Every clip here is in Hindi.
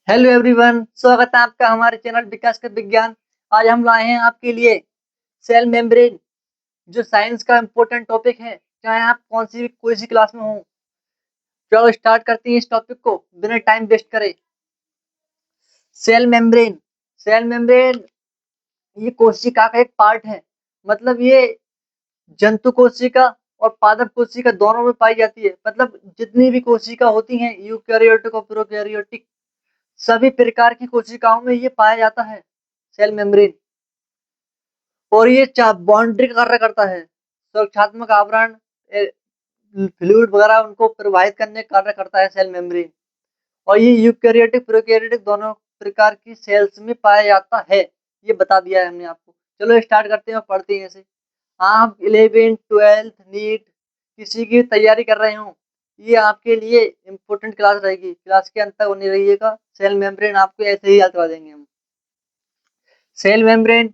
हेलो एवरीवन, स्वागत है आपका हमारे चैनल विकास का विज्ञान। आज हम लाए हैं आपके लिए सेल मेम्ब्रेन, जो साइंस का इम्पोर्टेंट टॉपिक है, चाहे आप कौन सी भी कोई सी क्लास में हो। चलो स्टार्ट करते हैं इस टॉपिक को बिना टाइम वेस्ट करे। सेल मेम्ब्रेन, सेल मेम्ब्रेन ये कोशिका का एक पार्ट है। मतलब ये जंतु कोशिका और पादप कोशिका दोनों में पाई जाती है। मतलब जितनी भी कोशिका होती हैं, यूकैरियोटिक और प्रोकैरियोटिक, सभी प्रकार की कोशिकाओं में ये पाया जाता है सेल मेम्ब्रेन। और ये बाउंड्री का कार्य करता है, सुरक्षात्मक आवरण, फ्लूइड वगैरह उनको प्रवाहित करने का कार्य करता है सेल मेम्ब्रेन। और ये यूकैरियोटिक प्रोकैरियोटिक दोनों प्रकार की सेल्स में पाया जाता है। ये बता दिया है हमने आपको। चलो स्टार्ट करते हैं और पढ़ते हैं इसे। आप 11 12 नीट किसी की तैयारी कर रहे हो, ये आपके लिए इम्पोर्टेंट क्लास रहेगी। क्लास के अंत तक बनी रहिएगा। सेल मेम्ब्रेन आपको ऐसे ही याद करा देंगे हम। सेल मेम्ब्रेन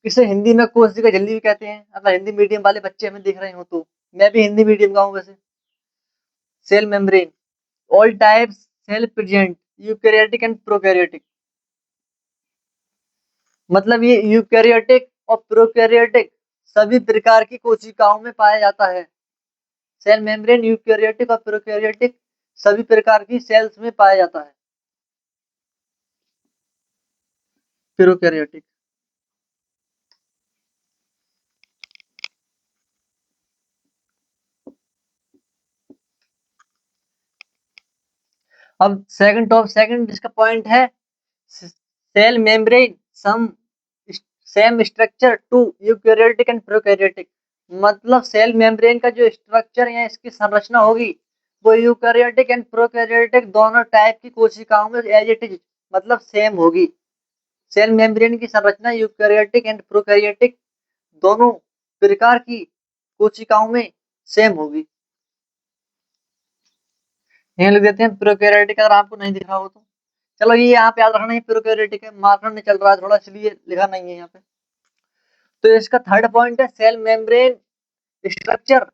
इसे हिंदी में कोशिका झिल्ली भी कहते हैं, अगर हिंदी मीडियम वाले बच्चे हमें देख रहे हो तो। मैं भी हिंदी मीडियम का हूँ वैसे। Cell membrane, all types cell present, eukaryotic and prokaryotic. मतलब ये यूकैरियोटिक और प्रोकैरियोटिक सभी प्रकार की कोशिकाओं में पाया जाता है। सेल मेम्ब्रेन यूकैरियोटिक और प्रोकैरियोटिक सभी प्रकार की सेल्स में पाया जाता है। प्रोकैरियोटिक। अब सेकंड इसका पॉइंट है, cell membrane some same structure to eukaryotic and prokaryotic. मतलब सेल मेम्ब्रेन का जो स्ट्रक्चर या इसकी संरचना होगी, वो यूकैरियोटिक एंड प्रोकैरियोटिक दोनों टाइप की कोशिकाओं में एज इट इज, मतलब सेम होगी। सेल मेम्ब्रेन की संरचना यूकैरियोटिक एंड प्रोकैरियोटिक दोनों प्रकार की कोशिकाओं में सेम होगी। यहाँ लिख देते हैं प्रोकैरियोटिक, अगर आपको नहीं दिख रहा हो तो। चलो ये आप याद रखना है, प्रोकैरियोटिक है, मार्कर नहीं चल रहा है थोड़ा, इसलिए लिखा नहीं है यहाँ पे। तो इसका थर्ड पॉइंट है cell membrane structure,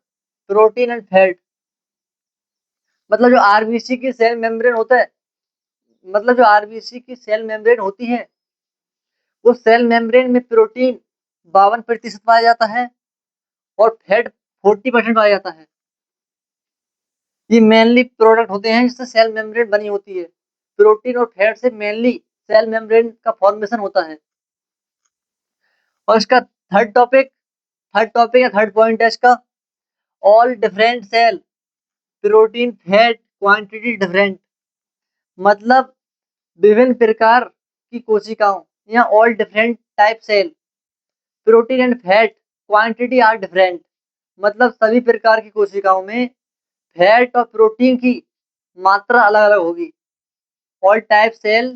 protein and fat. मतलब जो आरबीसी की सेल मेम्ब्रेन होता है, मतलब जो आरबीसी की सेल मेम्ब्रेन होती है, वो सेल मेम्ब्रेन में प्रोटीन 52% पाया जाता है और फैट 40% पाया जाता है। ये मेनली प्रोडक्ट होते हैं जिससे सेल मेम्ब्रेन बनी होती है। प्रोटीन और फैट से मेनली सेल मेम्ब्रेन का फॉर्मेशन होता है। और इसका थर्ड पॉइंट है इसका, all different cell protein fat quantity different. मतलब विभिन्न प्रकार की कोशिकाओं या all different type cell protein and fat quantity are different. मतलब सभी प्रकार की कोशिकाओं में फैट और प्रोटीन की मात्रा अलग अलग होगी। All type cell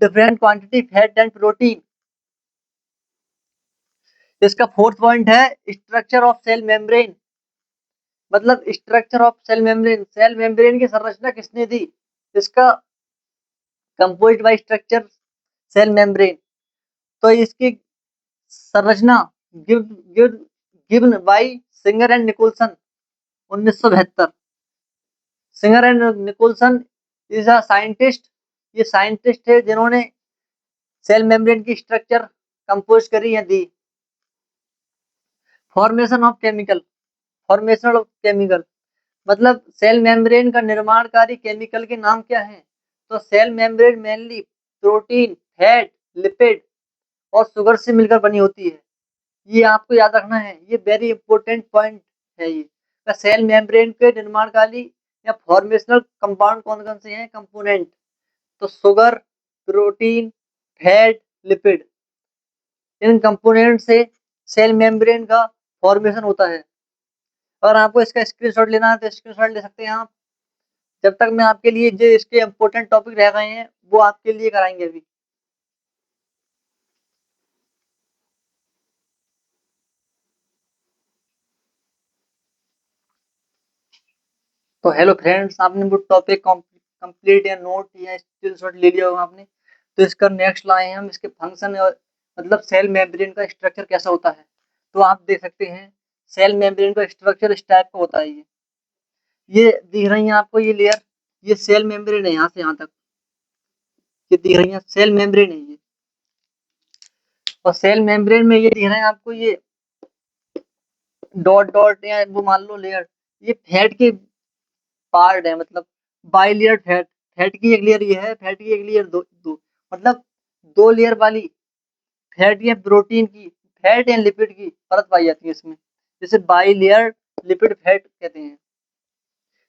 different quantity fat and protein. इसका फोर्थ पॉइंट है स्ट्रक्चर ऑफ सेल मेम्ब्रेन। मतलब स्ट्रक्चर ऑफ सेल मेम्ब्रेन की संरचना किसने दी? इसका composite by structure cell membrane. तो इसकी संरचना give give given by Singer and Nicolson 1972। Singer and Nicolson is a scientist, ये साइंटिस्ट है जिन्होंने सेल मेम्ब्रेन की स्ट्रक्चर कंपोज करी है, दी। Formation of chemical, formation of chemical, मतलब सेल मेम्ब्रेन का निर्माणकारी केमिकल के नाम क्या है? तो cell membrane mainly protein, fat, lipid और शुगर से मिलकर बनी होती है। ये आपको याद रखना है, ये वेरी इंपॉर्टेंट पॉइंट है ये। सेल मेम्ब्रेन के निर्माणकारी या फॉर्मेशनल कंपाउंड कौन कौन से हैं, कंपोनेंट? तो शुगर, प्रोटीन, फैट, लिपिड, इन कंपोनेंट से सेल मेम्ब्रेन का फॉर्मेशन होता है। अगर आपको इसका स्क्रीनशॉट लेना है तो स्क्रीनशॉट ले सकते हैं आप। जब तक मैं आपके लिए जो इसके इम्पोर्टेंट टॉपिक रह गए हैं वो आपके लिए कराएंगे अभी। तो हेलो फ्रेंड्स, आपने वो टॉपिक कंप्लीट या नोट या स्क्रीनशॉट ले लिया होगा आपने। तो इसका नेक्स्ट लाए हैं हम, इसके फंक्शन और मतलब सेल मेम्ब्रेन का स्ट्रक्चर कैसा होता है। तो आप देख सकते हैं सेल मेम्ब्रेन का स्ट्रक्चर इस टाइप का होता है। ये दिख रही है आपको ये लेयर, ये सेल मेम्ब्रेन है यहाँ से यहाँ तक। ये दिख रही है सेल मेम्ब्रेन है ये। और सेल मेम्ब्रेन में ये दिख रहे हैं आपको ये डॉट डॉट या वो मान लो लेयर, ये फैट के पार्ट है, मतलब बाइलेयर फैट। फैट की एक लेयर ये है, फैट की एक लेयर दो मतलब दो लेयर वाली फैट या प्रोटीन की, फैट या लिपिड की परत पाई जाती है इसमें, जिसे बाइलेयर लिपिड फैट कहते हैं।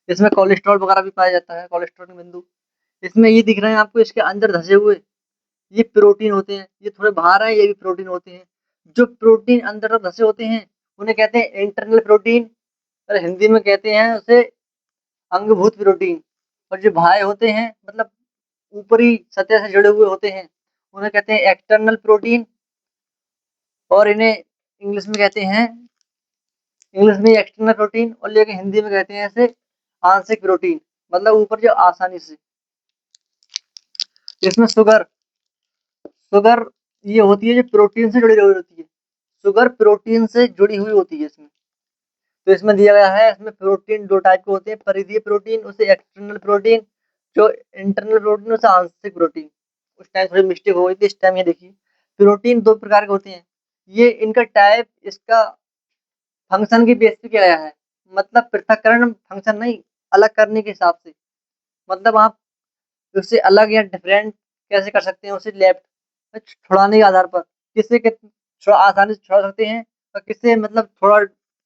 इसमें कोलेस्ट्रॉल वगैरह भी पाया जाता है, कोलेस्ट्रॉल के बिंदु। इसमें ये दिख रहे हैं आपको इसके अंदर धसे हुए, ये प्रोटीन होते हैं, ये थोड़े बाहर है, ये भी प्रोटीन होते हैं। जो प्रोटीन अंदर तक धसे होते हैं उन्हें कहते हैं इंटरनल प्रोटीन, और हिंदी में कहते हैं उसे अंगभूत प्रोटीन। और जो बाह्य होते हैं मतलब ऊपरी सतह से जुड़े हुए होते हैं उन्हें कहते हैं एक्सटर्नल प्रोटीन। और इन्हें इंग्लिश में कहते हैं, इंग्लिश में एक्सटर्नल प्रोटीन, और लेकिन हिंदी में कहते हैं इसे आंशिक प्रोटीन, मतलब ऊपर जो आसानी से। इसमें शुगर, शुगर ये होती है जो प्रोटीन से जुड़ी हुई होती है, शुगर प्रोटीन से जुड़ी हुई होती है इसमें। तो इसमें दिया गया है, इसमें प्रोटीन दो टाइप के होते हैं, परिधीय प्रोटीन उसे एक्सटर्नल प्रोटीन, जो इंटरनल प्रोटीन उसे आंशिक प्रोटीन। उस टाइम थोड़ी मिस्टेक हो गई थी, इस टाइम ये देखिए प्रोटीन दो प्रकार के होते हैं। ये इनका टाइप इसका फंक्शन की बेस पे किया गया है, मतलब पृथक्करण फंक्शन नहीं, अलग करने के हिसाब से। मतलब आप उससे अलग या डिफरेंट कैसे कर सकते हैं उसे लेफ्ट छुड़ाने के आधार पर, किससे थोड़ा आसानी से छुड़ा सकते हैं और किससे मतलब थोड़ा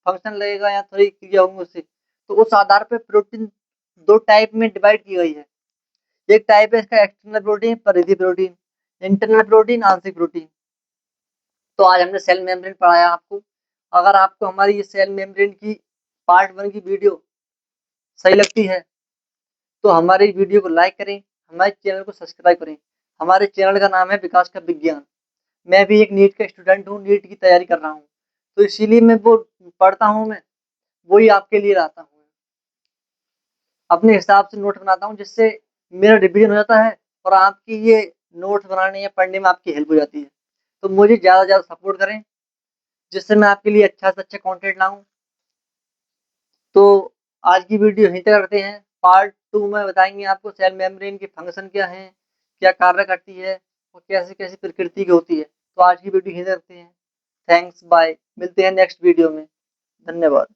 फंक्शन लगेगा या थोड़ी क्रिया होंगी उससे। तो उस आधार पर प्रोटीन दो टाइप में डिवाइड की गई है। एक टाइप है इसका एक्सटर्नल प्रोटीन, परिधि प्रोटीन, इंटरनल प्रोटीन, आंशिक प्रोटीन। तो आज हमने सेल मेम्ब्रेन पढ़ाया आपको। अगर आपको हमारी ये सेल मेम्ब्रेन की पार्ट 1 की वीडियो सही लगती है तो हमारी वीडियो को लाइक करें, हमारे चैनल को सब्सक्राइब करें। हमारे चैनल का नाम है विकास का विज्ञान। मैं भी एक नीट का स्टूडेंट हूँ, नीट की तैयारी कर रहा हूँ, तो इसीलिए मैं वो पढ़ता हूँ, मैं वही आपके लिए लाता हूँ, अपने हिसाब से नोट बनाता हूँ, जिससे मेरा रिवीजन हो जाता है और आपकी ये नोट्स बनाने या पढ़ने में आपकी हेल्प हो जाती है। तो मुझे ज़्यादा से ज़्यादा सपोर्ट करें, जिससे मैं आपके लिए अच्छा से अच्छा कंटेंट लाऊँ। तो आज की वीडियो यहीं तक करते हैं। पार्ट 2 में बताएंगे आपको सेल मेम्ब्रेन के फंक्शन क्या हैं, क्या कार्य करती है और कैसे कैसी प्रकृति की होती है। तो आज की वीडियो यहीं तक करते हैं। थैंक्स, बाय, मिलते हैं नेक्स्ट वीडियो में। धन्यवाद।